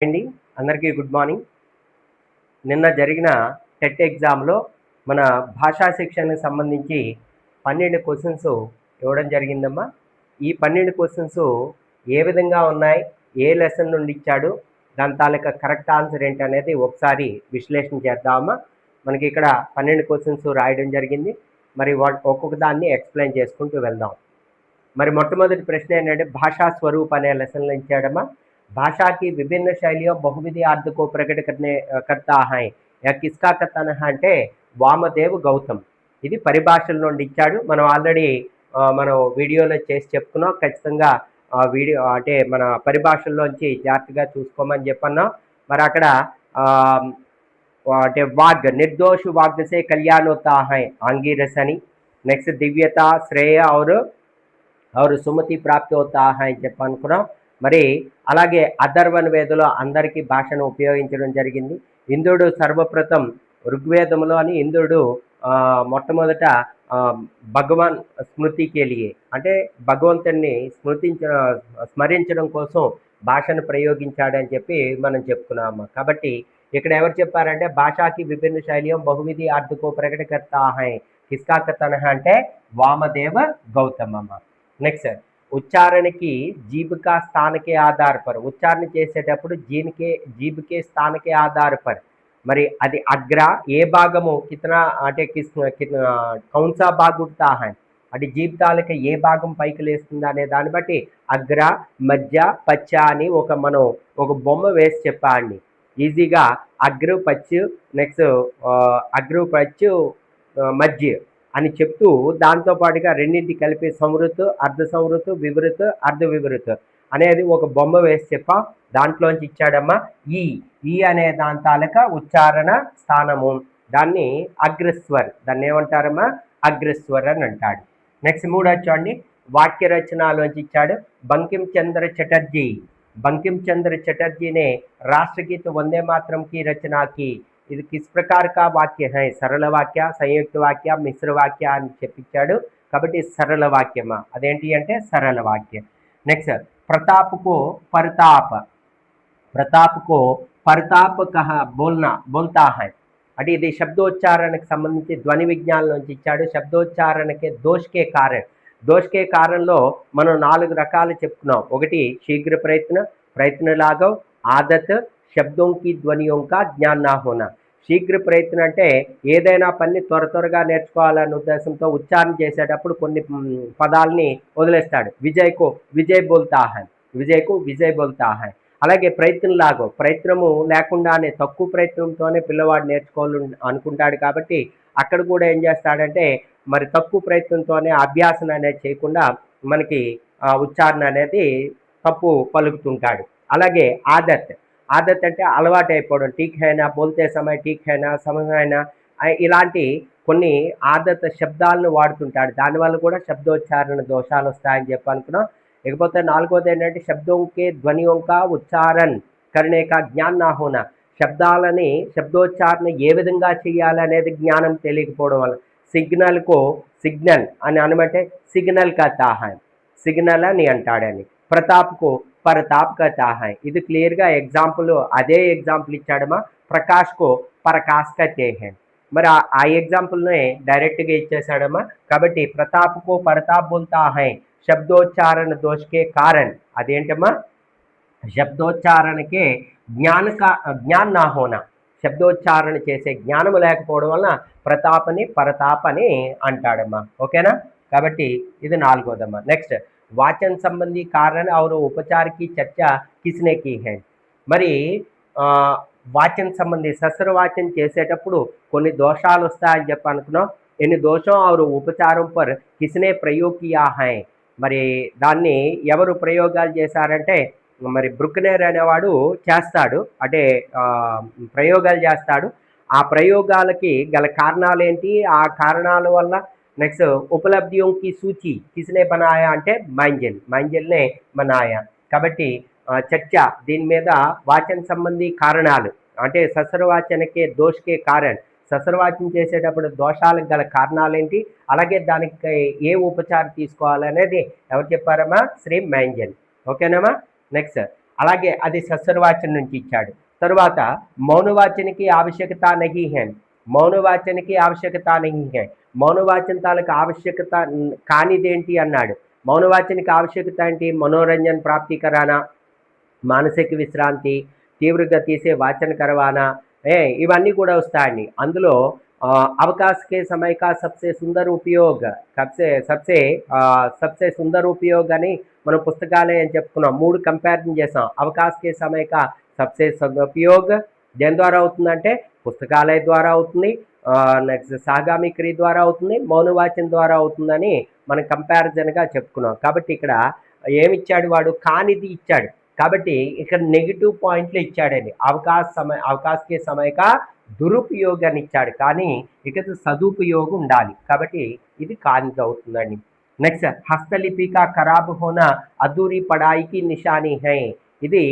అండి అందరికీ good morning. నిన్న జరిగిన టెట్ ఎగ్జామ్లో మన భాషా శిక్షణకు సంబంధించి 12 క్వశ్చన్స్ ఇవ్వడం జరిగిందమ్మా. ఈ 12 క్వశ్చన్స్ ఏ విధంగా ఉన్నాయి, ఏ లెసన్ నుండి ఇచ్చాడు, దాని తాలూకా కరెక్ట్ ఆన్సర్ ఏంటి అనేది ఒకసారి విశ్లేషణ చేద్దామమ్మా. మనకి ఇక్కడ 12 క్వశ్చన్స్ రాయడం జరిగింది. మరి ఒక్కొక్క దాన్ని ఎక్స్ప్లెయిన్ చేసుకుంటూ వెళ్దాం. మరి మొట్టమొదటి ప్రశ్న ఏంటంటే భాషా స్వరూప్ అనే లెసన్లో ఇచ్చాడమ్మా. भाषा की विभिन्न शैलियों बहुविधि अर्थ को प्रकट करता है या किसका कथन है అంటే వామదేవ్ గౌతమ్. ఇది పరిభాషల నుండి ఇచ్చాడు. మనం ఆల్రెడీ మనం వీడియోలో చేసి చెప్పుకున్నాం. ఖచ్చితంగా వీడియో అంటే మన పరిభాషల్లోంచి జాగ్రత్తగా చూసుకోమని చెప్పన్నాం. మరి అక్కడ అంటే వాగ్ నిర్దోష వాగ్ సే కళ్యాణ్ హోతా హై ఆంగీరస్ అని, నెక్స్ట్ దివ్యత శ్రేయ और సుమతి ప్రాప్తి హోతా హై అని చెప్పనుకున్నాం. మరి అలాగే అథర్వణ వేదలో అందరికీ భాషను ఉపయోగించడం జరిగింది. ఇంద్రుడు సర్వప్రథం ఋగ్వేదంలో అని ఇంద్రుడు మొట్టమొదట భగవాన్ స్మృతికి వెళ్ళి అంటే భగవంతుడిని స్మరించడం కోసం భాషను ప్రయోగించాడని చెప్పి మనం చెప్పుకున్నాము. కాబట్టి ఇక్కడ ఎవరు చెప్పారంటే భాషాకి విభిన్న శైలియం బహువిధి అర్థకో ప్రకటకర్తా హై కిస్కా కథన అంటే వామదేవ గౌతమ్ అమ్మ. నెక్స్ట్ उच्चारण की जीभ का स्थान के आधार पर उच्चारण చేసేటప్పుడు जीभ के स्थान के आधार पर మరి అది అగ్ర ఏ భాగము కితనా అంటే కౌన్సా భాగ్ ఉఠతా హై అంటే జీబ్ తాలూకా ఏ భాగం పైకి లేస్తుంది అనే దాన్ని బట్టి అగ్ర మధ్య పచ్చ అని మనం ఒక బొమ్మ వేసి చెప్పండి ఈజీగా. అగ్రు పచ్చు, నెక్స్ట్ అగ్రు పచ్చు మధ్య అని చెప్తూ దాంతోపాటుగా రెండింటి కలిపి సంవృత్ అర్ధ సంవృత్ వివృత్ అర్ధ వివృత్ అనేది ఒక బొమ్మ వేసి చెప్పాం. దాంట్లోంచి ఇచ్చాడమ్మా ఈ అనే దాని తాలూకా ఉచ్చారణ స్థానము, దాన్ని అగ్రస్వర్, దాన్ని ఏమంటారమ్మా అగ్రస్వర్ అని అంటాడు. నెక్స్ట్ మూడో చూడండి వాక్య రచనలోంచి ఇచ్చాడు. బంకిం చంద్ర చటర్జీ ने राष्ट्रगीत वंदे मातरम की रचना की. ఇది కిస్ ప్రకార్ కా వాక్య హై, సరళ వాక్య, సంయుక్త వాక్య, మిశ్ర వాక్య అని చెప్పించాడు. కాబట్టి సరళ వాక్యమా, అదేంటి అంటే సరళ వాక్యం. నెక్స్ట్ ప్రతాప్ కో పరితాప్ కహ బోల్తా హై అంటే ఇది శబ్దోచ్చారణకు సంబంధించి ధ్వని విజ్ఞానం నుంచి ఇచ్చాడు. శబ్దోచ్చారణకే దోషకే కారణంలో మనం 4 రకాలు చెప్పుకున్నాం. ఒకటి శీఘ్ర ప్రయత్న లాఘవ్, ఆదత్, శబ్దం కి ధ్వనియం కా జ్ఞాన్ నా హోనా. శీఘ్ర ప్రయత్నం అంటే ఏదైనా పని త్వరగా నేర్చుకోవాలనే ఉద్దేశంతో ఉచ్చారణ చేసేటప్పుడు కొన్ని పదాలని వదిలేస్తాడు. విజయ్ బోల్తా హై. అలాగే ప్రయత్నము లేకుండానే తక్కువ ప్రయత్నంతోనే పిల్లవాడు నేర్చుకోవాలి అనుకుంటాడు. కాబట్టి అక్కడ కూడా ఏం చేస్తాడంటే మరి తక్కువ ప్రయత్నంతోనే అభ్యాసం అనేది చేయకుండా మనకి ఉచ్చారణ అనేది తప్పు పలుకుతుంటాడు. అలాగే ఆదత్ అంటే అలవాటు అయిపోవడం. ఠీక్ హైనా, బోల్తే సమయ ఠీక్ హైనా, సమయైనా ఇలాంటి కొన్ని ఆదత్ శబ్దాలను వాడుతుంటాడు. దానివల్ల కూడా శబ్దోచ్చారణ దోషాలు వస్తాయని చెప్పి అనుకున్నాం. ఇకపోతే 4వది ఏంటంటే శబ్దంకే ధ్వనియం కా ఉచ్చారణ కర్నే కా జ్ఞాన్ నా హోనా. శబ్దోచ్చారణ ఏ విధంగా చేయాలి అనేది జ్ఞానం తెలియకపోవడం వల్ల సిగ్నల్ అని అనమంటే సిగ్నల్ కా తాహాయ్, సిగ్నల్ అని అంటాడని. ప్రతాప్కు పరతాప్ కథా హై. ఇది క్లియర్గా ఎగ్జాంపుల్ అదే ఎగ్జాంపుల్ ఇచ్చాడమ్మా. ప్రకాష్కు పరకాష్ కథే హై. మరి ఆ ఎగ్జాంపుల్నే డైరెక్ట్గా ఇచ్చేసాడమ్మా. కాబట్టి ప్రతాప్కు పరతాప్ బోల్తా హై శబ్దోచ్చారణ దోషకే కారణ్ అదేంటమ్మా శబ్దోచ్చారణకే జ్ఞాన్ నా హోనా. శబ్దోచ్చారణ చేసే జ్ఞానం లేకపోవడం వలన పరతాప్ అని అంటాడమ్మా. ఓకేనా. కాబట్టి ఇది 4వదమ్మా. నెక్స్ట్ वाचन संबंधी कारण और उपचार की चर्चा किसने की है. మరి వాచన సంబంధి సస్రవాచన చేసేటప్పుడు కొన్ని దోషాలు వస్తాయని చెప్పి అనుకున్నాం. ఎన్ని దోషం और ఉపచారం पर किसने प्रयोग किया है. మరి దాన్ని ఎవరు ప్రయోగాలు చేశారంటే మరి బ్రుక్నెర్ అనేవాడు చేస్తాడు, అంటే ప్రయోగాలు చేస్తాడు. ఆ ప్రయోగాలకి గల కారణాలు ఏంటి, ఆ కారణాల వల్ల నెక్స్ట్ ఉపలబ్ధియోं की सूची किसने बनाया అంటే మైంజెల్నే బనాయా. కాబట్టి చర్చ దీని మీద వాచన సంబంధీ కారణాలు అంటే సస్రవాచనకే దోషకే కారణ్, సస్రవాచన చేసేటప్పుడు దోషాలకు గల కారణాలు ఏంటి, అలాగే దానికి ఏ ఉపచారం తీసుకోవాలనేది ఎవరు చెప్పారమ్మా శ్రీ మైంజెల్. ఓకేనమ్మా. నెక్స్ట్ అలాగే అది సస్వరవాచన నుంచి ఇచ్చాడు. తరువాత మౌనవాచనకి ఆవశ్యకత నహీ హై, మౌనవాచనకి ఆవశ్యకత నహీ హై, మౌనవాచన తాలకు ఆవశ్యకత కానిదేంటి అన్నాడు. మౌనవాచనకి ఆవశ్యకత ఏంటి? మనోరంజన్ ప్రాప్తి కరానా, మానసిక విశ్రాంతి, తీవ్ర గతి से वाचन करवाना, ఇవన్నీ కూడా వస్తాయండి. అందులో अवकाश के समय का सबसे सुंदर उपयोग, सबसे सुंदर उपयोग అని మనం పుస్తకాలే అని చెప్పుకున్నాం. 3 కంపారిజన్ చేసాం. అవకాశ కే సమయ కా సబ్సే సదుపయోగ దేని ద్వారా అవుతుందంటే పుస్తకాలయ ద్వారా అవుతుంది, నెక్స్ట్ సాగామి క్రియ ద్వారా అవుతుంది, మౌనవాచన ద్వారా అవుతుందని మనం కంపారిజన్గా చెప్పుకున్నాం. కాబట్టి ఇక్కడ ఏమిచ్చాడు వాడు? కానిది ఇచ్చాడు. కాబట్టి ఇక్కడ నెగిటివ్ పాయింట్లు ఇచ్చాడండి. అవకాశకే సమయక దురుపయోగాన్ని ఇచ్చాడు, కానీ ఇక సదుపయోగం ఉండాలి. కాబట్టి ఇది కానిది అవుతుందండి. నెక్స్ట్ హస్తలిపిక ఖరాబ్ హోనా అధూరి పడాయికి నిశాని హై. ఇది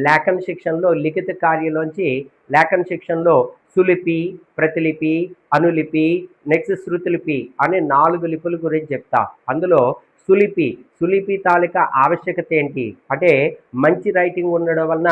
లేఖన శిక్షణలో లిఖిత కార్యలోంచి లేఖన శిక్షణలో సులిపి, ప్రతిలిపి, అనులిపి, నెక్స్ట్ శృతిలిపి అనే 4 లిపుల గురించి చెప్తా. అందులో సులిపి తాలూకా ఆవశ్యకత ఏంటి అంటే మంచి రైటింగ్ ఉండడం వలన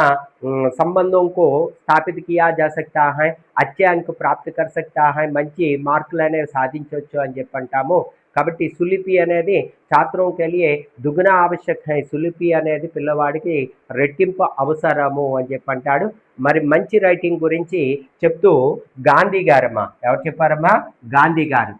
సంబంధం కో స్థాపిత కియా జా సక్తా హై, అచ్చే అంక ప్రాప్తి కర్ సక్తా హై, మంచి మార్కులు అనేవి సాధించవచ్చు అని చెప్పి అంటాము. కాబట్టి సులిపి అనేది ఛాత్రంకి లియే దుగుణ ఆవశ్యక హై. సులిపి అనేది పిల్లవాడికి రెట్టింపు అవసరము అని చెప్పి అంటాడు. మరి మంచి రైటింగ్ గురించి చెప్తూ గాంధీ గారమ్మా, ఎవరు చెప్పారమ్మా? గాంధీ గారు.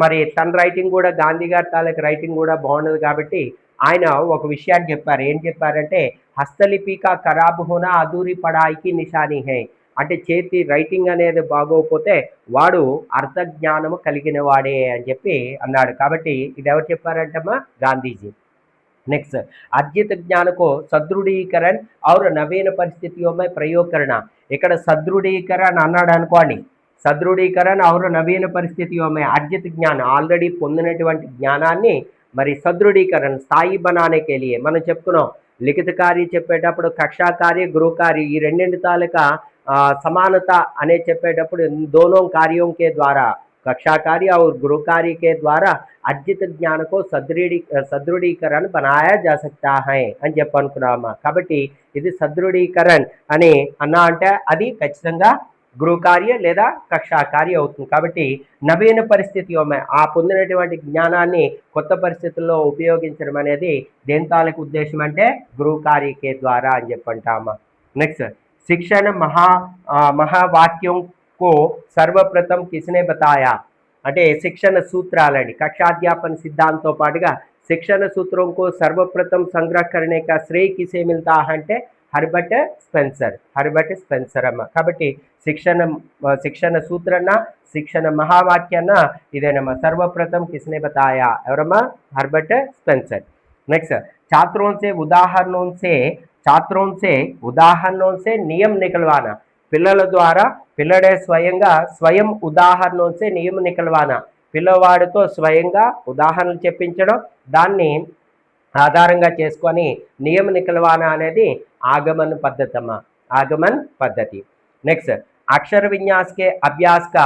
మరి తన రైటింగ్ కూడా గాంధీ గారి తాలూకు రైటింగ్ కూడా బాగున్నది కాబట్టి ఆయన ఒక విషయాన్ని చెప్పారు. ఏం చెప్పారంటే హస్తలిపిక ఖరాబ్ హోనా అధూరి పడాయికి నిశాని హై. అంటే చేతి రైటింగ్ అనేది బాగోకపోతే వాడు అర్థజ్ఞానము కలిగిన వాడే అని చెప్పి అన్నాడు. కాబట్టి ఇది ఎవరు చెప్పారంటమ్మా? గాంధీజీ. నెక్స్ట్ अर्जित ज्ञान को సదృఢీకరణ और నవీన పరిస్థితిयों में प्रयोग करना. ఇక్కడ సదృఢీకరణ అన్నాడు అనుకోండి. సదృఢీకరణ और నవీన పరిస్థితిयों में अर्जित ज्ञान ఆల్రెడీ పొందినటువంటి జ్ఞానాన్ని మరి సదృఢీకరణ స్థాయి బనానే के लिए మనం చెప్పుకున్నాం. లిఖిత కార్య చెప్పేటప్పుడు కక్షా కార్య, గృహ కార్య ఈ రెండింటి తాలూకా సమానత అనే చెప్పేటప్పుడు दोनों कार्यों के द्वारा कक्षा कार्य और गृह कार्य के द्वारा अर्जित ज्ञान को సదృఢీకరణ बनाया जा सकता है అని చెప్పనుకున్నామా. కాబట్టి ఇది సదృఢీకరణ అని అన్నా అంటే అది ఖచ్చితంగా గృహ కార్య లేదా కక్షా కార్య అవుతుంది. కాబట్టి నవీన పరిస్థితి ఆ పొందినటువంటి జ్ఞానాన్ని కొత్త పరిస్థితుల్లో ఉపయోగించడం అనేది దేని తాలూకు ఉద్దేశం అంటే గృహ కార్యకే ద్వారా అని చెప్పంటామా. నెక్స్ట్ शिक्षण महावाक्यों को सर्वप्रथम किसने बताया. అంటే శిక్షణ సూత్రాలండి. కక్షాధ్యాపన సిద్ధాంతంతో పాటుగా శిక్షణ సూత్రం को सर्वप्रथम संग्रह करने का श्रेय किसे मिलता है అంటే హర్బర్ట్ స్పెన్సర్ అమ్మ. కాబట్టి శిక్షణ సూత్రన్న శిక్షణ మహావాక్యన్న ఇదేనమ్మా. సర్వప్రథం కిస్నే బతాయా ఎవరమ్మా? Herbert Spencer. నెక్స్ట్ छात्रों से उदाहरणों से नियम निकलवाना. పిల్లల ద్వారా పిల్లడే స్వయం ఉదాహరణం से నియమ నికల్వానా. పిల్లవాడితో స్వయంగా ఉదాహరణలు చెప్పించడం, దాన్ని ఆధారంగా చేసుకొని నియమ నికల్వానా అనేది ఆగమన్ పద్ధతమ్మా. ఆగమన్ పద్ధతి. నెక్స్ట్ అక్షర విన్యాస్ కే అభ్యాస్ కా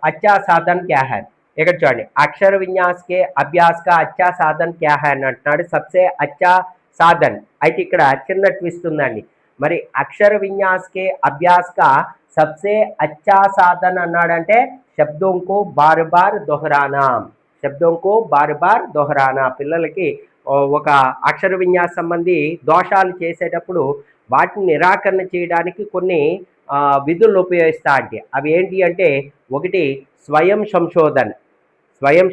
అచ్చా సాధన్ క్యా హై. ఇక్కడ చూడండి, అక్షర విన్యాస్ కే అభ్యాస్ కా అచ్చా సాధన్ క్యా హై అని అంటున్నాడు. సబ్సే అచ్చా సాధన్. అయితే ఇక్కడ చిన్న ట్విస్ట్ ఉందండి. మరి అక్షర విన్యాస్ కే అభ్యాస్ కా సబ్సే అచ్చా సాధన్ అన్నాడంటే శబ్దోంకో బార్ బార్ దొహరానా. పిల్లలకి ఒక అక్షర విన్యాస సంబంధి దోషాలు చేసేటప్పుడు వాటిని నిరాకరణ చేయడానికి కొన్ని విధులను ఉపయోగిస్తా అంటే అవి ఏంటి అంటే ఒకటి స్వయం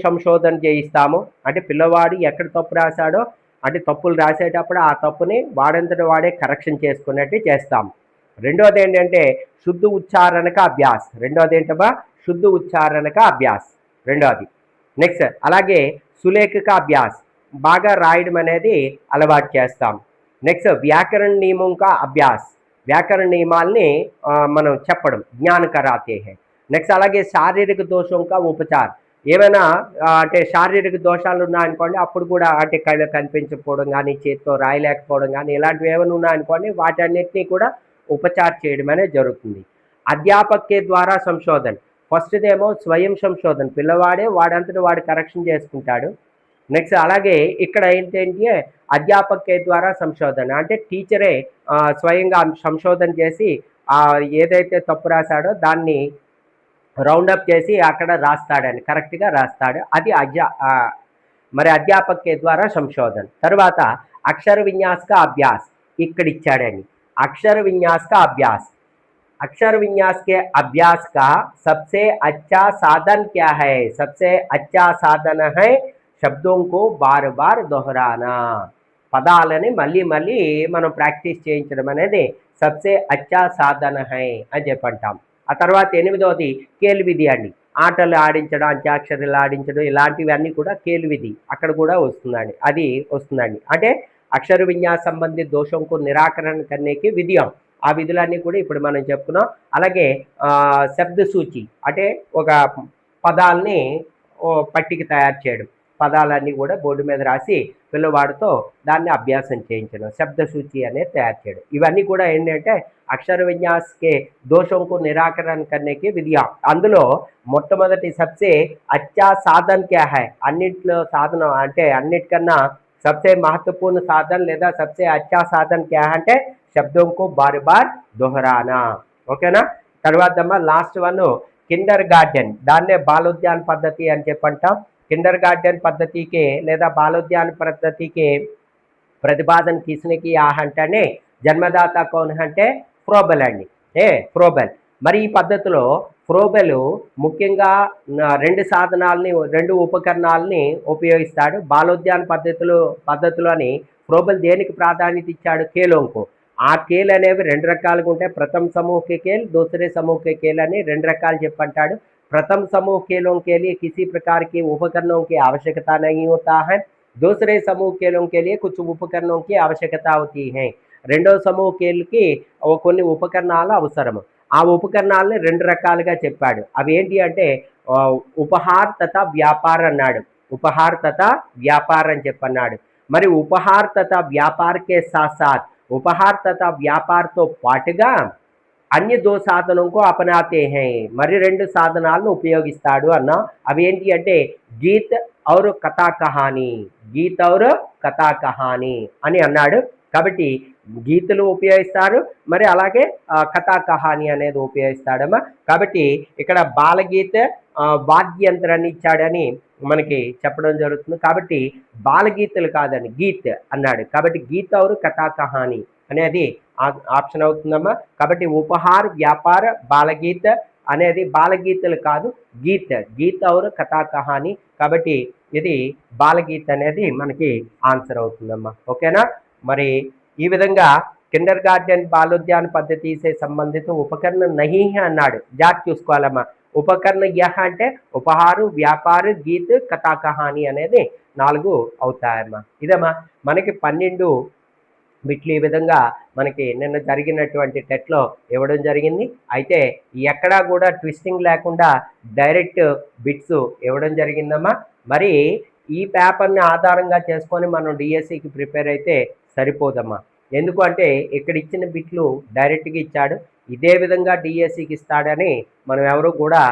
సంశోధన చేయిస్తాము. అంటే పిల్లవాడు ఎక్కడ తప్పు రాశాడో అంటే తప్పులు రాసేటప్పుడు ఆ తప్పుని వాడంతటి వాడే కరెక్షన్ చేసుకున్నట్టు చేస్తాం. రెండోది ఏంటంటే శుద్ధ ఉచ్చారణక అభ్యాస్. రెండోది. నెక్స్ట్ అలాగే సులేఖక అభ్యాస్, బాగా రాయడం అనేది అలవాటు చేస్తాం. నెక్స్ట్ వ్యాకరణ నియమం కా అభ్యాస్, వ్యాకరణ నియమాల్ని మనం చెప్పడం జ్ఞాన కరాతే హై. నెక్స్ట్ అలాగే శారీరక దోషం కా ఉపచార్. ఏమైనా అంటే శారీరక దోషాలు ఉన్నాయనుకోండి, అప్పుడు కూడా అంటే కళ్ళు కనిపించకపోవడం కానీ, చేతితో రాయలేకపోవడం కానీ ఇలాంటివి ఏమైనా ఉన్నాయనుకోండి, వాటన్నిటినీ కూడా ఉపచారం చేయడం అనేది జరుగుతుంది. అధ్యాపకే ద్వారా సంశోధన. ఫస్ట్దేమో స్వయం సంశోధన, పిల్లవాడే వాడంతటి వాడు కరెక్షన్ చేసుకుంటాడు. నెక్స్ట్ అలాగే ఇక్కడ ఏంటంటే అధ్యాపక के ద్వారా సంశోధన అంటే టీచరే స్వయంగా సంశోధన చేసి ఏదైతే తప్పు రాశాడో దాన్ని రౌండప్ చేసి అక్కడ రాస్తాడని కరెక్ట్గా రాస్తాడు. అది మరి అధ్యాపక के ద్వారా సంశోధన. తర్వాత అక్షర విన్యాస్ కా అభ్యాస్ ఇక్కడ ఇచ్చాడని. अक्षर विन्यास का अभ्यास, अक्षर विन्यास के अभ्यास का सबसे अच्छा साधन क्या है? सबसे अच्छा साधन है शब्दों को बार बार दोहराना. పదాలని మళ్ళీ మళ్ళీ మనం ప్రాక్టీస్ చేయించడం అనేది సబ్సే అచ్చా సాధన హై అని చెప్పంటాం. ఆ తర్వాత 8వది కేల్విధి అండి. ఆటలు ఆడించడం, అంత్యాక్షరాలు ఆడించడం ఇలాంటివన్నీ కూడా కేల్విధి అక్కడ కూడా వస్తుందండి. అది వస్తుందండి. అంటే అక్షర విన్యాస సంబంధిత దోషంకు నిరాకరణ కర్నేకి విధియం. ఆ విధులన్నీ కూడా ఇప్పుడు మనం చెప్పుకున్నాం. అలాగే శబ్ద సూచి అంటే ఒక పదాలని పట్టిక తయారు చేయడం, పదాలన్నీ కూడా బోర్డు మీద రాసి పిల్లవాడితో దాన్ని అభ్యాసం చేయించడం, శబ్ద సూచి అనేది తయారు చేయడం. ఇవన్నీ కూడా ఏంటంటే అక్షర విన్యాసకే దోషంకు నిరాకరణ కర్నేకి విధియం. అందులో మొట్టమొదటి సబ్సే అచ్చా సాధన క్యా హై, అన్నింటిలో సాధనం అంటే అన్నిటికన్నా सबसे महत्वपूर्ण साधन లేదా सबसे अच्छा साधन क्या అంటే శబ్దం को बार बार दोहराना. ఓకేనా. తర్వాత లాస్ట్ వన్ కిండర్ గార్డెన్, దాన్నే బాలోద్యాన పద్ధతి అని చెప్పంటాం. కిండర్ గార్డెన్ పద్ధతికి లేదా బాలోద్యాన పద్ధతికి ప్రతిపాదన కిస్నికి అంటేనే జన్మదాత కౌన్ అంటే ఫ్రోబెల్ అండి. ఫ్రోబెల్. మరి ఈ పద్ధతిలో ఫ్రోబెల్ ముఖ్యంగా 2 సాధనాలని 2 ఉపకరణాలని ఉపయోగిస్తాడు. బాలోద్యాన పద్ధతిలోని ఫ్రోబెల్ దేనికి ప్రాధాన్యత ఇచ్చాడు? కేలోంకు. ఆ కేల్ అనేవి 2 రకాలుగా ఉంటాయి. ప్రథమ సమూహ కేల్, దూసరే సమూహ కేల్ అని 2 రకాలు చెప్పంటాడు. प्रथम समूह खेलों के लिए किसी प्रकार के उपकरणों की आवश्यकता नहीं होता है. दूसरे समूह खेलों के लिए कुछ उपकरणों की आवश्यकता होती है. రెండో సమూహ కేల్కి కొన్ని ఉపకరణాలు అవసరం. ఆ ఉపకరణాలని 2 రకాలుగా చెప్పాడు. అవి ఏంటి అంటే ఉపహార్ తథా వ్యాపార అన్నాడు. ఉపహార్ తథా వ్యాపార అని చెప్పన్నాడు. మరి ఉపహార్ తథా వ్యాపారకే సాత్ సాత్ ఉపహార్ తథా వ్యాపారతో పాటుగా అన్య 2 సాధనంకు అపనాతే హై, మరి 2 సాధనాలను ఉపయోగిస్తాడు అన్నా. అవి ఏంటి అంటే గీత్ ఔర్ కథా కహానీ, గీత్ ఔర్ కథా కహానీ అని అన్నాడు. కాబట్టి గీతులు ఉపయోగిస్తారు, మరి అలాగే కథా కహాని అనేది ఉపయోగిస్తాడమ్మా. కాబట్టి ఇక్కడ బాలగీత వాద్యంత్రాన్ని ఇచ్చాడని మనకి చెప్పడం జరుగుతుంది. కాబట్టి బాలగీతలు కాదని గీత్ అన్నాడు. కాబట్టి గీత్ ఔర్ కథా కహాని అనేది ఆప్షన్ అవుతుందమ్మా. కాబట్టి ఉపహార్ వ్యాపార బాలగీత అనేది బాలగీతలు కాదు, గీత్, గీత్ ఔర్ కథా కహాని. కాబట్టి ఇది బాలగీత్ అనేది మనకి ఆన్సర్ అవుతుందమ్మా. ఓకేనా. మరి ఈ విధంగా కిండర్ గార్డెన్ బాలోద్యాన పద్ధతి సే సంబంధిత ఉపకరణ నహీ అన్నాడు. జాతి చూసుకోవాలమ్మా. ఉపకరణ యహ అంటే ఉపహారు, వ్యాపార, గీత్, కథా కహాని అనేది 4 అవుతాయమ్మా. ఇదమ్మా మనకి 12 బిట్లు ఈ విధంగా మనకి నిన్న జరిగినటువంటి టెట్లో ఇవ్వడం జరిగింది. అయితే ఎక్కడా కూడా ట్విస్టింగ్ లేకుండా డైరెక్ట్ బిట్స్ ఇవ్వడం జరిగిందమ్మా. మరి ఈ పేపర్ని ఆధారంగా చేసుకొని మనం డిఎస్సికి ప్రిపేర్ అయితే సరిపోదమ్మా. ఎందుకు అంటే ఇక్కడ ఇచ్చిన బిట్లు డైరెక్ట్గా ఇచ్చాడు. ఇదే విధంగా డిఎస్సికి ఇస్తాడని మనం ఎవరు కూడా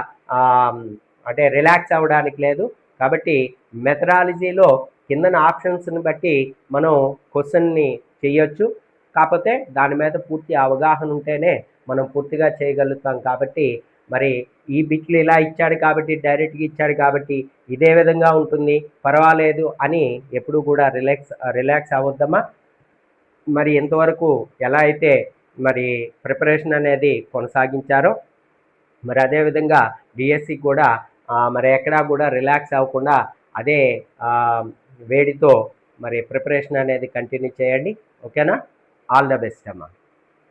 అంటే రిలాక్స్ అవ్వడానికి లేదు. కాబట్టి మెథడాలజీలో కిందన ఆప్షన్స్ని బట్టి మనం క్వశ్చన్ని చేయొచ్చు. కాకపోతే దాని మీద పూర్తి అవగాహన ఉంటేనే మనం పూర్తిగా చేయగలుగుతాం. కాబట్టి మరి ఈ బిట్లు ఇలా ఇచ్చాడు కాబట్టి డైరెక్ట్గా ఇచ్చాడు కాబట్టి ఇదే విధంగా ఉంటుంది, పర్వాలేదు అని ఎప్పుడు కూడా రిలాక్స్ అవ్వద్దమ్మా. మరి ఎంతవరకు ఎలా అయితే మరి ప్రిపరేషన్ అనేది కొనసాగించారో మరి అదేవిధంగా డిఎస్సి కూడా మరి ఎక్కడా కూడా రిలాక్స్ అవ్వకుండా అదే వేడితో మరి ప్రిపరేషన్ అనేది కంటిన్యూ చేయండి. ఓకేనా. ఆల్ ద బెస్ట్ అమ్మా.